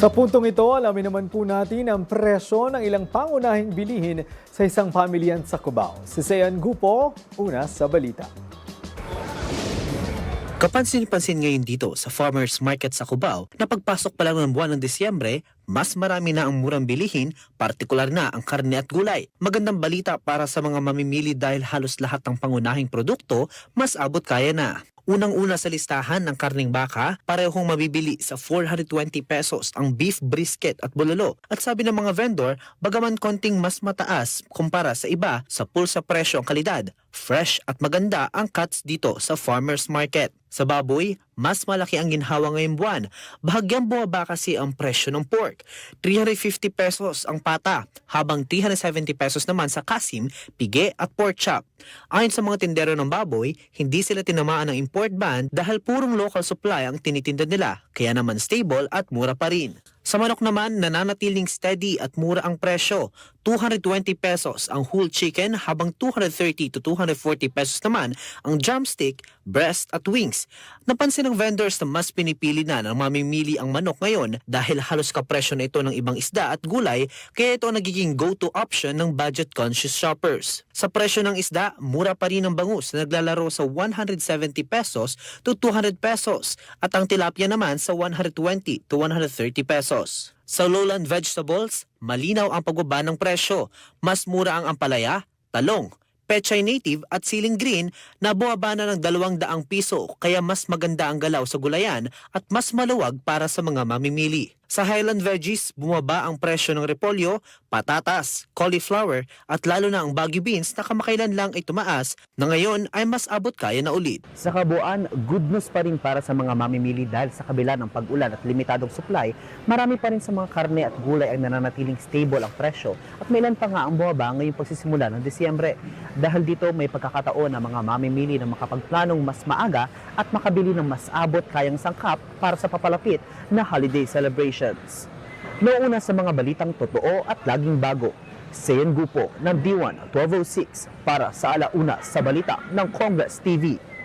Sa puntong ito, alamin naman po natin ang presyo ng ilang pangunahing bilihin sa isang pamilyan sa Cubao. Si Sean Gupo, una sa balita. Kapansin-pansin ngayon dito sa Farmers Market sa Cubao na pagpasok pa lang ng buwan ng Disyembre, mas marami na ang murang bilihin, partikular na ang karne at gulay. Magandang balita para sa mga mamimili dahil halos lahat ng pangunahing produkto mas abot kaya na. Unang-una sa listahan ng karning baka, parehong mabibili sa 420 pesos ang beef brisket at bulalo. At sabi ng mga vendor, bagaman konting mas mataas kumpara sa iba, sa pulsa presyo ang kalidad, fresh at maganda ang cuts dito sa Farmers Market. Sa baboy, mas malaki ang ginhawa ngayong buwan. Bahagyang bumaba kasi ang presyo ng pork. 350 pesos ang pata, habang 370 pesos naman sa kasim, pige at pork chop. Ayon sa mga tindero ng baboy, hindi sila tinamaan ng import ban dahil purong local supply ang tinitinda nila, kaya naman stable at mura pa rin. Sa manok naman, nananatiling steady at mura ang presyo. 220 pesos ang whole chicken habang 230 to 240 pesos naman ang drumstick, breast at wings. Napansin ng vendors na mas pinipili na ng mamimili ang manok ngayon dahil halos kapresyo na ito ng ibang isda at gulay, kaya ito ang nagiging go-to option ng budget-conscious shoppers. Sa presyo ng isda, mura pa rin ang bangus na naglalaro sa 170 pesos to 200 pesos at ang tilapia naman sa 120 to 130 pesos. Sa lowland vegetables, malinaw ang pagbaba ng presyo. Mas mura ang ampalaya, talong, pechay native at siling green na bumaba na ng 200 piso, kaya mas maganda ang galaw sa gulayan at mas maluwag para sa mga mamimili. Sa highland veggies, bumaba ang presyo ng repolyo, patatas, cauliflower at lalo na ang Baguio beans na kamakailan lang ay tumaas na ngayon ay mas abot kaya na ulit. Sa kabuuan, good news pa rin para sa mga mamimili dahil sa kabila ng pag-ulan at limitadong supply, marami pa rin sa mga karne at gulay ang nananatiling stable ang presyo at may ilan pa nga ang bumaba ngayong pagsisimula ng Disyembre. Dahil dito may pagkakataon na mga mamimili na makapagplanong mas maaga at makabili ng mas abot kayang sangkap para sa papalapit na holiday celebrations. Noona sa mga balitang totoo at laging bago, Sean Gupo ng D1 1206 para sa Alauna sa Balita ng Congress TV.